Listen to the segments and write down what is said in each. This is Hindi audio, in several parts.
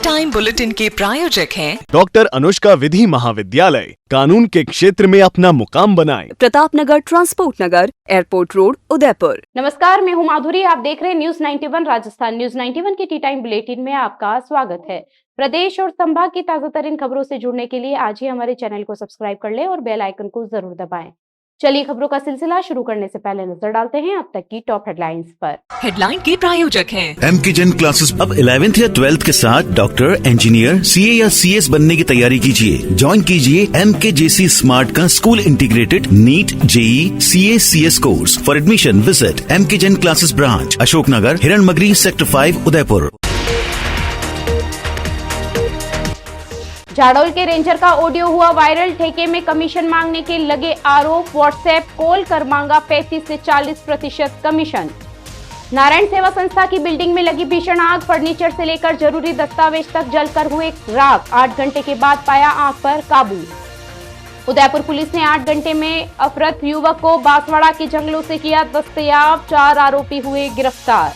टाइम बुलेटिन के प्रायोजक हैं डॉक्टर अनुष्का विधि महाविद्यालय। कानून के क्षेत्र में अपना मुकाम बनाएं। प्रतापनगर, ट्रांसपोर्ट नगर, एयरपोर्ट रोड, उदयपुर। नमस्कार, मैं हूं माधुरी। आप देख रहे हैं न्यूज 91 राजस्थान। न्यूज 91 की टी टाइम बुलेटिन में आपका स्वागत है। प्रदेश और संभाग की ताजा तरीन खबरों से जुड़ने के लिए आज ही हमारे चैनल को सब्सक्राइब कर लें और बेल आइकन को जरूर दबाएं। चलिए खबरों का सिलसिला शुरू करने से पहले नजर डालते हैं अब तक की टॉप हेडलाइंस पर। हेडलाइन के प्रायोजक हैं एमके जैन क्लासेस। अब 11th या 12th के साथ डॉक्टर, इंजीनियर, सीए या सीएस बनने की तैयारी कीजिए। ज्वाइन कीजिए MKJC स्मार्ट का school integrated NEET, JEE, CA, CS course. For admission visit MK Jain classes branch, Ashoknagar, Hiranmagri, sector 5, Udaipur. Jhadol के रेंजर का ऑडियो हुआ वायरल। ठेके में कमीशन मांगने के लगे आरोप। व्हाट्सएप कॉल कर मांगा 35 से 40% कमीशन। नारायण सेवा संस्था की बिल्डिंग में लगी भीषण आग। फर्नीचर से लेकर जरूरी दस्तावेज तक जलकर हुए राख। 8 घंटे के बाद पाया आग पर काबू। उदयपुर पुलिस ने 8 घंटे में अपहृत युवक को बांसवाड़ा के जंगलों से किया दस्तयाब। 4 आरोपी हुए गिरफ्तार।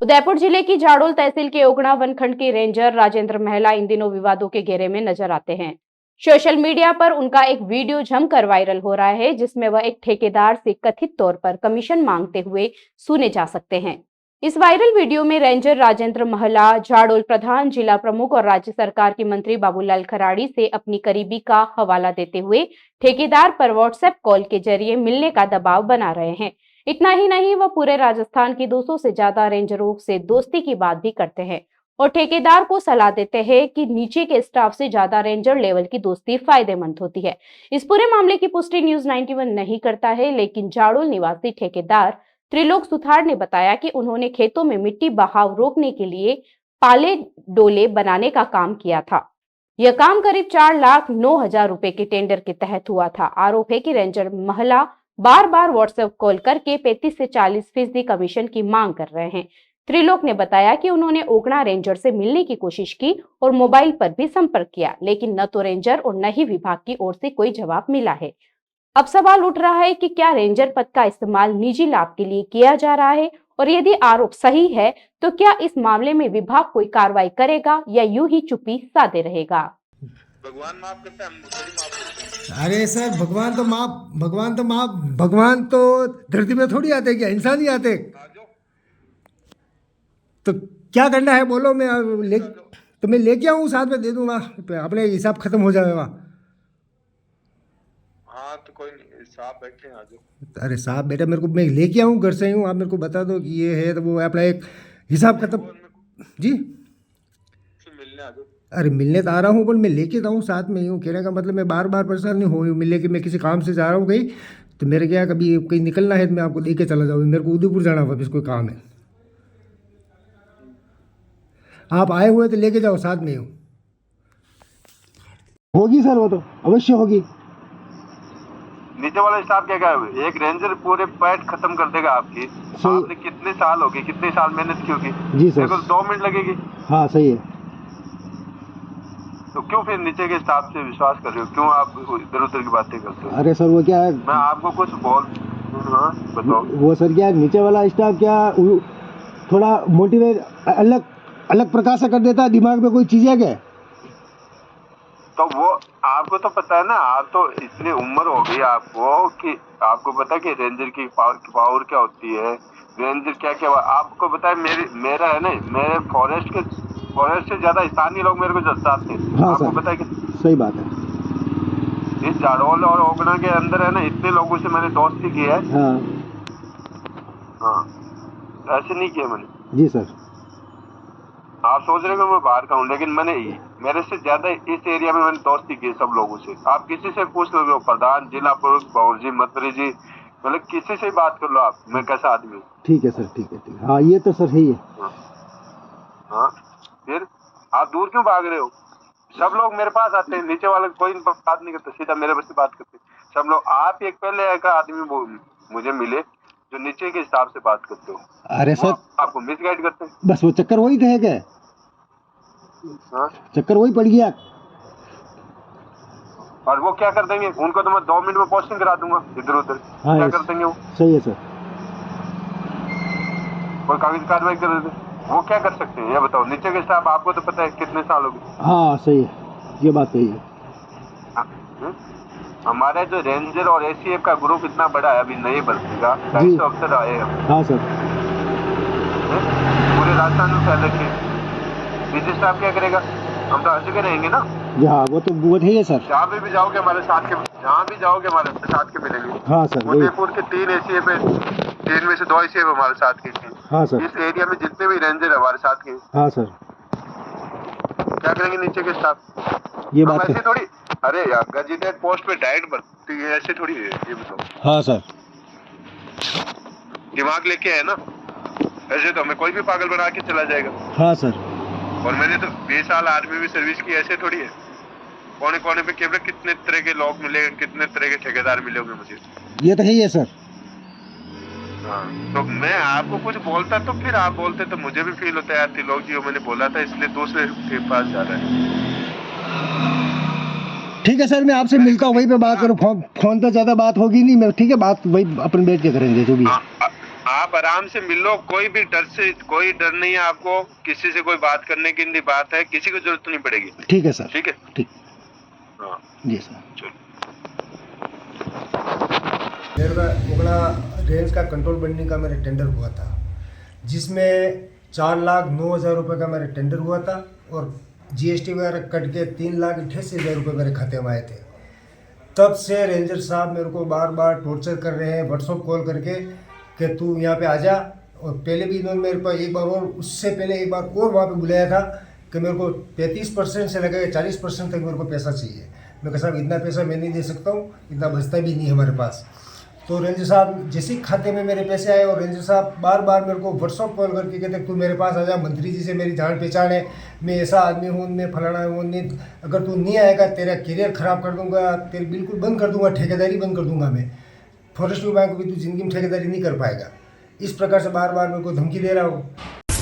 उदयपुर जिले की झाड़ोल तहसील के ओगड़ा वनखंड के रेंजर राजेंद्र महला इन दिनों विवादों के घेरे में नजर आते हैं। सोशल मीडिया पर उनका एक वीडियो जमकर वायरल हो रहा है, जिसमें वह एक ठेकेदार से कथित तौर पर कमीशन मांगते हुए सुने जा सकते हैं। इस वायरल वीडियो में रेंजर राजेंद्र महला झाड़ोल प्रधान, जिला प्रमुख और राज्य सरकार के मंत्री बाबूलाल खराड़ी से अपनी करीबी का हवाला देते हुए ठेकेदार पर व्हाट्सएप कॉल के जरिए मिलने का दबाव बना रहे हैं। इतना ही नहीं, वह पूरे राजस्थान की 200 से ज्यादा रेंजरों से दोस्ती की बात भी करते हैं और ठेकेदार को सलाह देते हैं कि नीचे के स्टाफ से ज्यादा रेंजर लेवल की दोस्ती फायदेमंद होती है। इस पूरे मामले की पुष्टि न्यूज 91 नहीं करता है, लेकिन झाड़ोल निवासी ठेकेदार त्रिलोक सुथार ने बताया कि उन्होंने खेतों में मिट्टी बहाव रोकने के लिए पाले डोले बनाने का काम किया था। यह काम करीब 4,09,000 रुपए के टेंडर के तहत हुआ था। आरोप है कि रेंजर महला बार बार व्हाट्सएप कॉल करके 35 से 40% कमीशन की मांग कर रहे हैं। त्रिलोक ने बताया कि उन्होंने ओगड़ा रेंजर से मिलने की कोशिश की और मोबाइल पर भी संपर्क किया, लेकिन न तो रेंजर और न ही विभाग की ओर से कोई जवाब मिला है। अब सवाल उठ रहा है कि क्या रेंजर पद का इस्तेमाल निजी लाभ के लिए किया जा रहा है, और यदि आरोप सही है तो क्या इस मामले में विभाग कोई कार्रवाई करेगा या यूं ही चुप्पी साधे रहेगा। भगवान माफ करता है, हम थोड़ी माफ करते हैं। अरे सर, भगवान तो धरती में थोड़ी आते, क्या इंसान ही आते? तो क्या करना है बोलो, मैं लेके आऊँ, साथ में दे दूंगा, अपने हिसाब खत्म हो जाएगा। हाँ तो कोई नहीं, साहब बैठे आ जाओ। अरे साहब बेटा, मेरे को, मैं लेके आऊँ, घर से ही हूँ, आप मेरे को बता दो कि ये है, तो वो अपना एक हिसाब खत्म। जी मिलने आ जाओ। अरे मिलने तो आ रहा हूँ, पर मैं लेके जाऊँ, साथ में ही हूँ। कहने का मतलब मैं बार बार परेशान नहीं हो मिलने कि मैं किसी काम से जा रहा हूँ कहीं, तो मेरे क्या कभी कहीं निकलना है तो मैं आपको लेके चला जाऊँ। मेरे को उदयपुर जाना वापस, कोई काम है। आप आए हुए तो लेके जाओ, साथ में ही हूँ। होगी सर, वो तो अवश्य होगी। नीचे वाला स्टाफ क्या कहे, एक रेंजर पूरे पैट खत्म कर देगा आपकी। आपने कितने साल होगी, कितने साल मेहनत की होगी? जी सर, 2 मिनट लगेगी। हाँ सही है। तो क्यों फिर नीचे के स्टाफ से विश्वास कर रहे हो? क्यों आप इधर उधर की बातें करते हो? अरे सर वो क्या है, मैं आपको कुछ बोल, हाँ बताओ। वो सर क्या है, नीचे वाला स्टाफ क्या थोड़ा मोटिवेट अलग प्रकार से कर देता है, दिमाग में कोई चीज़ है क्या? तो वो आपको तो पता है ना, आप तो इतनी उम्र हो गई आपको कि आपको पता है कि रेंजर की पावर क्या होती है, रेंजर क्या क्या आपको पता है। मेरा है ना, मेरे फॉरेस्ट से ज्यादा स्थानीय लोग मेरे को जताते हैं। हाँ, आपको पता है कि सही बात है। इस झाड़ोल और ओगड़ा के अंदर है ना, इतने लोगों से मैंने दोस्ती की है। हाँ, ऐसे नहीं किया मैंने। जी सर। आप सोच रहे हो मैं बाहर का हूँ, लेकिन मेरे से ज्यादा इस एरिया में मैंने दोस्ती की सब लोगों से। आप किसी से पूछ लो, प्रधान, जिला प्रमुख, बाबू जी, मंत्री जी, मतलब किसी से बात कर लो आप, मैं कैसा आदमी हूँ। ठीक है सर, ठीक है। हाँ ये तो सर है। हाँ फिर आप दूर क्यों भाग रहे हो? सब लोग मेरे पास आते हैं, नीचे वाले कोई बात नहीं करते, सीधा मेरे बस बात करते सब लोग। आप एक पहले एक आदमी मुझे मिले जो नीचे के हिसाब से बात करते हो। अरे सर, आपको मिसगाइड करते हैं। बस वो चक्कर वही थे क्या? हाँ? चक्कर वही पड़ गया। और वो क्या कर देंगे? उनको तो मैं 2 मिनट में पोस्टिंग करा दूंगा इधर उधर। हाँ, क्या कर देंगे वो? सही है सर। कोई कागज कार्रवाई कर देते, वो क्या कर सकते हैं ये बताओ। नीचे के स्टाफ आपको तो पता है कितने साल हो गए। हाँ सही है, ये बात सही है। हमारे जो रेंजर और एसीएफ का ग्रुप इतना बड़ा है, अभी नए भर्ती का 250 अफसर आए हैं। हाँ सर। पूरे राजस्थान में फैल रखे। डीजी स्टाफ क्या करेगा? हम तो हर जगह रहेंगे ना। हाँ वो तो वो है सर। जहाँ भी जाओगे हमारे साथ के, जहाँ भी जाओगे हमारे साथ के मिलेंगे। हाँ सर। उदयपुर के 3 एसीएफ है, 3 में से 2 एसीएफ हमारे साथ के थे। हाँ सर। इस एरिया में जितने भी रेंजर है हमारे साथ के। हाँ सर। क्या करेंगे नीचे के स्टाफ? ये हम बात ऐसे थोड़ी, अरे यार जितने पोस्ट पे डाइट बनती है ऐसे थोड़ी है, ये बताओ। हाँ सर। दिमाग लेके है ना, ऐसे तो हमें कोई भी पागल बना के चला जाएगा। हाँ सर। और मैंने तो 20 साल आर्मी में सर्विस की, ऐसे थोड़ी है। कोने कोने पे केवल कितने तरह के लोग मिले, कितने तरह के ठेकेदार मिले होंगे मुझे। ये तो है ही है सर। हाँ, तो मैं आपको कुछ बोलता तो फिर आप बोलते तो मुझे भी फील होता है यार त्रिलोक जी मैंने बोला था इसलिए दूसरे के पास जा रहा है। ठीक है सर, मैं आपसे मिलता हूँ, वहीं पे बात करूँ। फोन पे ज्यादा बात होगी नहीं, मैं ठीक है बात वही अपन बैठ के करेंगे जो भी। आप आराम से मिल लो, कोई भी कोई डर नहीं है आपको, किसी से कोई बात करने की नहीं बात है, किसी को जरूरत नहीं पड़ेगी। ठीक है सर। ठीक है। ठीक। हाँ जी सर। चलो। मेरे का उगला रेंज का कंट्रोल बनने का मेरा टेंडर हुआ था, जिसमें 4,09,000 रुपये का मेरा टेंडर हुआ था और जीएसटी वगैरह कट के 3,88,000 रुपये मेरे खाते में आए थे। तब से रेंजर साहब मेरे को बार बार टॉर्चर कर रहे हैं व्हाट्सअप कॉल करके कि तू यहाँ पे आ जा। और पहले भी इन्होंने मेरे पास एक बार और, उससे पहले एक बार और वहाँ पे बुलाया था कि मेरे को 35% से लगेगा 40% तक मेरे को पैसा चाहिए। मैं कहा साहब इतना पैसा मैं नहीं दे सकता हूँ, इतना बचता भी नहीं है हमारे पास। तो रेंजर साहब जैसे ही खाते में मेरे पैसे आए और रेंजर साहब बार बार मेरे को व्हाट्सअप कॉल करके कहते तू मेरे पास आ जा, मंत्री जी से मेरी जान पहचान है, मैं ऐसा आदमी हूँ, मैं फलाना हूँ, नहीं अगर तू नहीं आएगा तेरा करियर ख़राब कर दूंगा, तेरे बिल्कुल बंद कर दूंगा, ठेकेदारी बंद कर दूंगा मैं, फॉरेस्ट विभाग को भी तू जिंदगी में ठेकेदारी नहीं कर पाएगा। इस प्रकार से बार बार मेरे को धमकी दे रहा हूँ।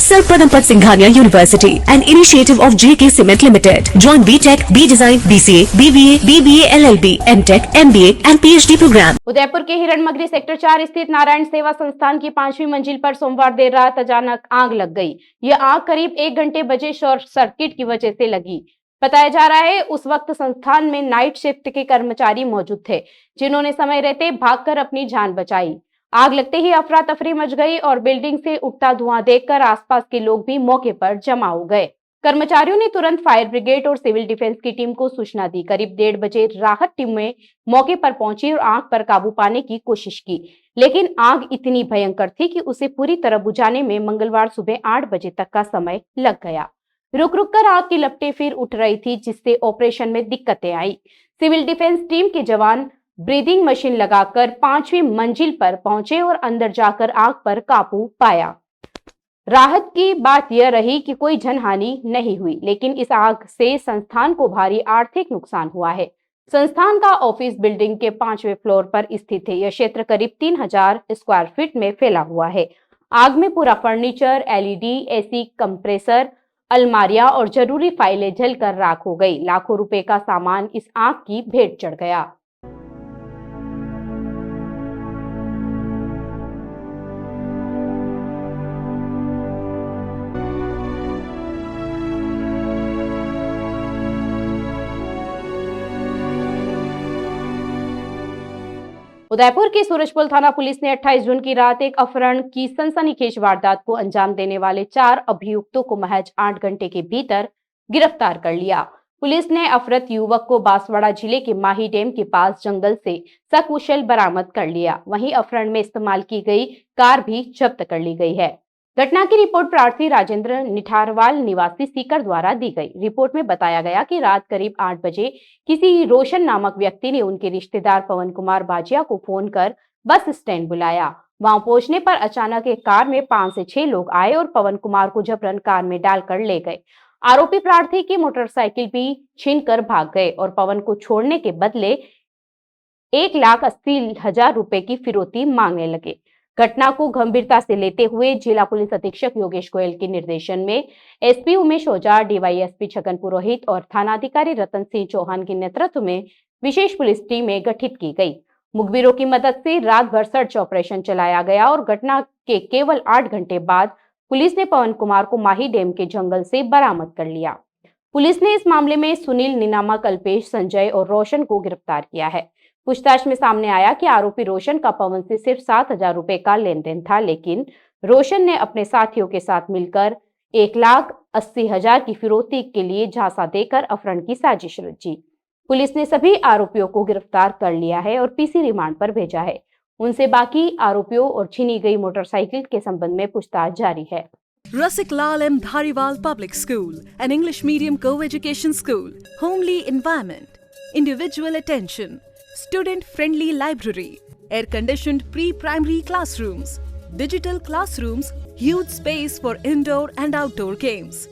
Sir Padampad Singhania University, an initiative of JK Cement Limited. Join BTech, B Design, BCA, BBA, BBA, LLB, MTech, MBA and PhD program. Udaipur के हिरणमगरी सेक्टर 4 स्थित नारायण सेवा संस्थान की 5वीं मंजिल पर सोमवार देर रात अचानक आग लग गई। यह आग करीब 1 घंटे बजे शॉर्ट सर्किट की वजह से लगी। बताया जा रहा है उस वक्त संस्थान में नाइट शिफ्ट के कर्मचारी मौजूद थे, जिन्होंने समय रहते भागकर अपनी जान बचाई। आग लगते ही अफरा तफरी मच गई और बिल्डिंग से उठता धुआं देखकर आसपास के लोग भी मौके पर जमा हो गए। कर्मचारियों ने तुरंत फायर ब्रिगेड और सिविल डिफेंस की टीम को सूचना दी। करीब 1:30 बजे राहत टीमें मौके पर पहुंची और आग पर काबू पाने की कोशिश की, लेकिन आग इतनी भयंकर थी कि उसे पूरी तरह बुझाने में मंगलवार सुबह 8 बजे तक का समय लग गया। रुक रुक कर आग की लपटें फिर उठ रही थी, जिससे ऑपरेशन में दिक्कतें आई। सिविल डिफेंस टीम के जवान ब्रीदिंग मशीन लगाकर 5वीं मंजिल पर पहुंचे और अंदर जाकर आग पर काबू पाया। राहत की बात यह रही कि कोई जनहानि नहीं हुई, लेकिन इस आग से संस्थान को भारी आर्थिक नुकसान हुआ है। संस्थान का ऑफिस बिल्डिंग के 5वें फ्लोर पर स्थित है। यह क्षेत्र करीब 3,000 स्क्वायर फीट में फैला हुआ है। आग में पूरा फर्नीचर, एलईडी, एसी, कंप्रेसर, अलमारियां और जरूरी फाइलें जलकर राख हो गई। लाखों रुपए का सामान इस आग की भेंट चढ़ गया। उदयपुर की सूरजपुल थाना पुलिस ने 28 जून की रात एक अपहरण की सनसनीखेज वारदात को अंजाम देने वाले 4 अभियुक्तों को महज 8 घंटे के भीतर गिरफ्तार कर लिया। पुलिस ने अपहृत युवक को बांसवाड़ा जिले के माही डैम के पास जंगल से सकुशल बरामद कर लिया। वहीं अपहरण में इस्तेमाल की गई कार भी जब्त कर ली गई है। घटना की रिपोर्ट प्रार्थी राजेंद्र निठारवाल निवासी सीकर द्वारा दी गई। रिपोर्ट में बताया गया कि रात करीब 8 बजे किसी रोशन नामक व्यक्ति ने उनके रिश्तेदार पवन कुमार बाजिया को फोन कर बस स्टैंड बुलाया। वहां पहुंचने पर अचानक एक कार में 5 से 6 लोग आए और पवन कुमार को जबरन कार में डालकर ले गए। आरोपी प्रार्थी की मोटरसाइकिल भी छीनकर भाग गए और पवन को छोड़ने के बदले 1,80,000 रुपए की फिरौती मांगने लगे। घटना को गंभीरता से लेते हुए जिला पुलिस अधीक्षक योगेश गोयल के निर्देशन में एसपी उमेश ओझा, डीवाईएसपी छगन पुरोहित और थानाधिकारी रतन सिंह चौहान के नेतृत्व में विशेष पुलिस टीमें गठित की गई। मुखबिरों की मदद से रात भर सर्च ऑपरेशन चलाया गया और घटना के केवल 8 घंटे बाद पुलिस ने पवन कुमार को माही डैम के जंगल से बरामद कर लिया। पुलिस ने इस मामले में सुनील, निनामा, कल्पेश, संजय और रोशन को गिरफ्तार किया है। पूछताछ में सामने आया कि आरोपी रोशन का पवन से सिर्फ 7,000 रुपए का लेन देन था, लेकिन रोशन ने अपने साथियों के साथ मिलकर 1,80,000 की फिरौती के लिए झांसा देकर अपहरण की साजिश रची। पुलिस ने सभी आरोपियों को गिरफ्तार कर लिया है और पीसी रिमांड पर भेजा है। उनसे बाकी आरोपियों और छीनी गई मोटरसाइकिल के संबंध में पूछताछ जारी है। Rasik Lal M. Dhariwal Public School, an English medium co-education school, homely environment, individual attention, student-friendly library, air-conditioned pre-primary classrooms, digital classrooms, huge space for indoor and outdoor games.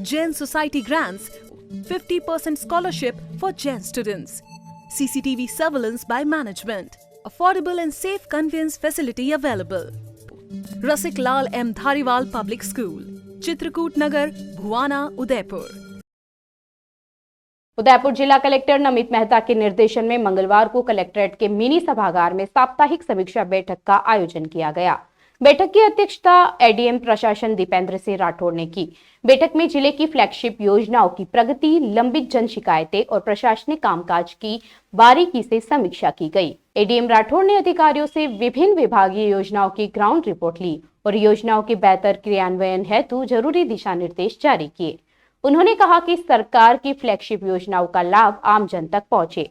Jain Society grants 50% scholarship for Jain students. CCTV surveillance by management. Affordable and safe conveyance facility available. Rasik Lal M. Dhariwal Public School, Chitrakoot नगर, भुवाना, उदयपुर। उदयपुर जिला कलेक्टर नमित मेहता के निर्देशन में मंगलवार को कलेक्ट्रेट के मिनी सभागार में साप्ताहिक समीक्षा बैठक का आयोजन किया गया। बैठक की अध्यक्षता एडीएम प्रशासन दीपेंद्र सिंह राठौड़ ने की। बैठक में जिले की फ्लैगशिप योजनाओं की प्रगति, लंबित जन शिकायतें और प्रशासनिक कामकाज की बारीकी से समीक्षा की गई। एडीएम राठौड़ ने अधिकारियों से विभिन्न विभागीय योजनाओं की ग्राउंड रिपोर्ट ली और योजनाओं के बेहतर क्रियान्वयन हेतु जरूरी दिशा निर्देश जारी किए। उन्होंने कहा कि सरकार की फ्लैगशिप योजनाओं का लाभ आम जन तक पहुंचे,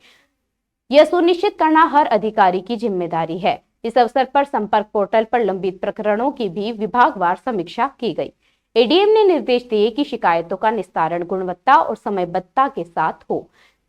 यह सुनिश्चित करना हर अधिकारी की जिम्मेदारी है। इस अवसर पर संपर्क पोर्टल पर लंबित प्रकरणों की भी विभागवार समीक्षा की गई। एडीएम ने निर्देश दिए कि शिकायतों का निस्तारण गुणवत्ता और समयबद्धता के साथ हो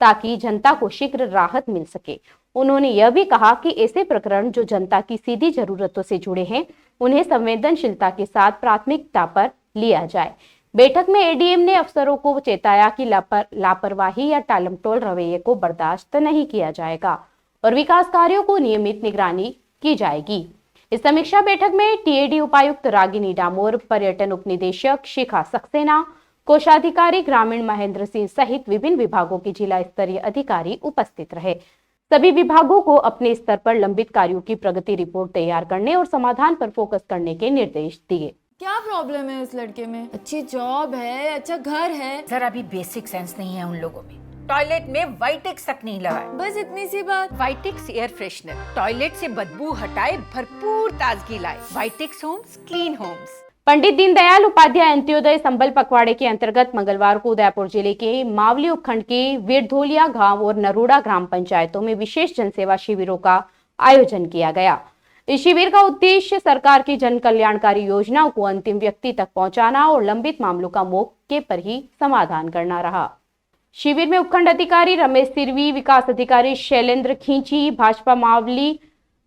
ताकि जनता को शीघ्र राहत मिल सके। उन्होंने यह भी कहा कि ऐसे प्रकरण जो जनता की सीधी जरूरतों से जुड़े हैं, उन्हें संवेदनशीलता के साथ प्राथमिकता पर लिया जाए। बैठक में एडीएम ने अफसरों को चेताया कि लापरवाही या टालमटोल रवैये को बर्दाश्त नहीं किया जाएगा और विकास कार्यों को नियमित निगरानी की जाएगी। इस समीक्षा बैठक में टीएडी उपायुक्त रागिनी डामोर, पर्यटन उपनिदेशक शिखा सक्सेना, कोषाधिकारी ग्रामीण महेंद्र सिंह सहित विभिन्न विभागों के जिला स्तरीय अधिकारी उपस्थित रहे। सभी विभागों को अपने स्तर पर लंबित कार्यों की प्रगति रिपोर्ट तैयार करने और समाधान पर फोकस करने के निर्देश दिए। क्या प्रॉब्लम है उस लड़के में? अच्छी जॉब है, अच्छा घर है, जरा भी बेसिक सेंस नहीं है उन लोगों में। टॉयलेट में वाइटेक्स तक नहीं लगा है। बस इतनी सी बात। वाइटेक्स एयर फ्रेशनर टॉयलेट से बदबू हटाए, भरपूर ताजगी लाए। वाइटेक्स Holmes, clean Holmes. Pandit Deendayal Upadhyay Antyodaya संबल पखवाड़े के अंतर्गत मंगलवार को उदयपुर जिले के मावली उपखंड के वीरधोलिया गांव और नरूड़ा ग्राम पंचायतों में विशेष जनसेवा शिविरों का आयोजन किया गया। इस शिविर का उद्देश्य सरकार की जन कल्याणकारी योजनाओं को अंतिम व्यक्ति तक पहुंचाना और लंबित मामलों का मौके पर ही समाधान करना रहा। शिविर में उपखंड अधिकारी रमेश सिरवी, विकास अधिकारी शैलेंद्र खींची, भाजपा मावली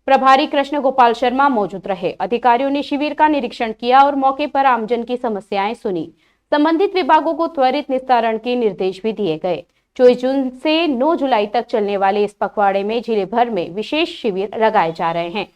प्रभारी कृष्ण गोपाल शर्मा मौजूद रहे। अधिकारियों ने शिविर का निरीक्षण किया और मौके पर आमजन की समस्याएं सुनी। संबंधित विभागों को त्वरित निस्तारण के निर्देश भी दिए गए। 24 जून से 9 जुलाई तक चलने वाले इस पखवाड़े में जिले भर में विशेष शिविर लगाए जा रहे हैं,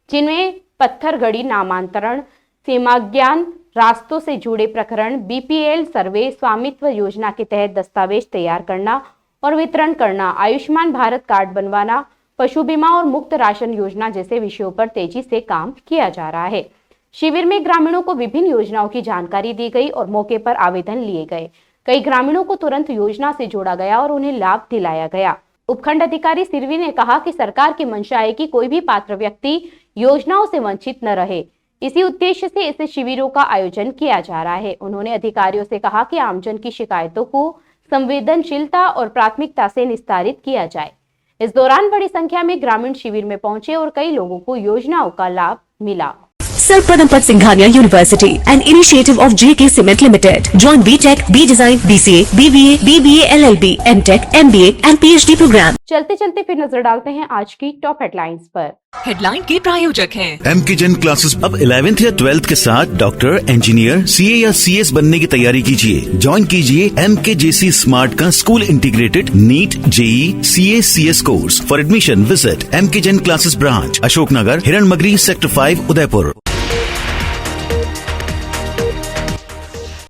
जिनमें पत्थरगड़ी नामांतरण, सीमा ज्ञान, रास्तों से जुड़े प्रकरण, बीपीएल सर्वे, स्वामित्व योजना के तहत दस्तावेज तैयार करना और वितरण करना, आयुष्मान भारत कार्ड बनवाना, पशु बीमा और मुफ्त राशन योजना जैसे विषयों पर तेजी से काम किया जा रहा है। शिविर में ग्रामीणों को विभिन्न योजनाओं की जानकारी दी गई और मौके पर आवेदन लिए गए। कई ग्रामीणों को तुरंत योजना से जोड़ा गया और उन्हें लाभ दिलाया गया। उपखंड अधिकारी सिरवी ने कहा कि सरकार की मंशा है कि कोई भी पात्र व्यक्ति योजनाओं से वंचित न रहे। इसी उद्देश्य से ऐसे शिविरों का आयोजन किया जा रहा है। उन्होंने अधिकारियों से कहा कि आमजन की शिकायतों को संवेदनशीलता और प्राथमिकता से निस्तारित किया जाए। इस दौरान बड़ी संख्या में ग्रामीण शिविर में पहुंचे और कई लोगों को योजनाओं का लाभ मिला। Sir Padampad Singhania University, an initiative of JK Cement Limited. Join BTech, B Design, BCA, BBA, BBA, LLB, MTech, MBA and PhD program. चलते चलते फिर नजर डालते हैं आज की टॉप हेडलाइंस पर। हेडलाइन के प्रायोजक हैं MK Jain क्लासेस। अब 11th या 12th के साथ डॉक्टर, इंजीनियर, CA या CS बनने की तैयारी कीजिए। ज्वाइन कीजिए MKJC स्मार्ट का school integrated NEET, JEE, CA, CS course. For admission visit MK Jain classes branch, Ashoknagar, Hiranmagri, sector 5, Udaipur.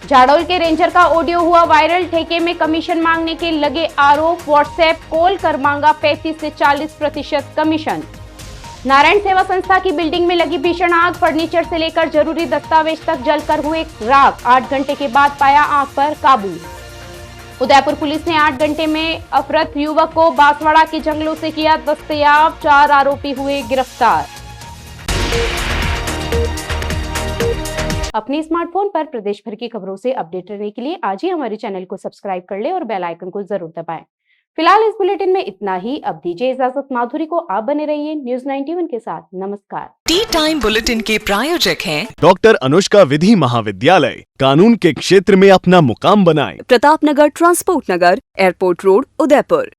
Jhadol के रेंजर का ऑडियो हुआ वायरल, ठेके में कमीशन मांगने के लगे आरोप, व्हाट्सएप कॉल कर मांगा 35 से 40% कमीशन। नारायण सेवा संस्था की बिल्डिंग में लगी भीषण आग, फर्नीचर से लेकर जरूरी दस्तावेज तक जलकर हुए राख, 8 घंटे के बाद पाया आग पर काबू। उदयपुर पुलिस ने 8 घंटे में अपहृत युवक को बांसवाड़ा के जंगलों से किया दस्तयाब, 4 आरोपी हुए गिरफ्तार। अपने स्मार्टफोन पर प्रदेश भर की खबरों से अपडेट रहने के लिए आज ही हमारे चैनल को सब्सक्राइब कर ले और बेल आइकन को जरूर दबाएं। फिलहाल इस बुलेटिन में इतना ही। अब दीजिए इजाजत, माधुरी को आप बने रहिए न्यूज 91 के साथ। नमस्कार। टी टाइम बुलेटिन के प्रायोजक हैं डॉक्टर अनुष्का विधि महाविद्यालय, कानून के क्षेत्र में अपना मुकाम बनाएं। प्रताप नगर, ट्रांसपोर्ट नगर, एयरपोर्ट रोड, उदयपुर।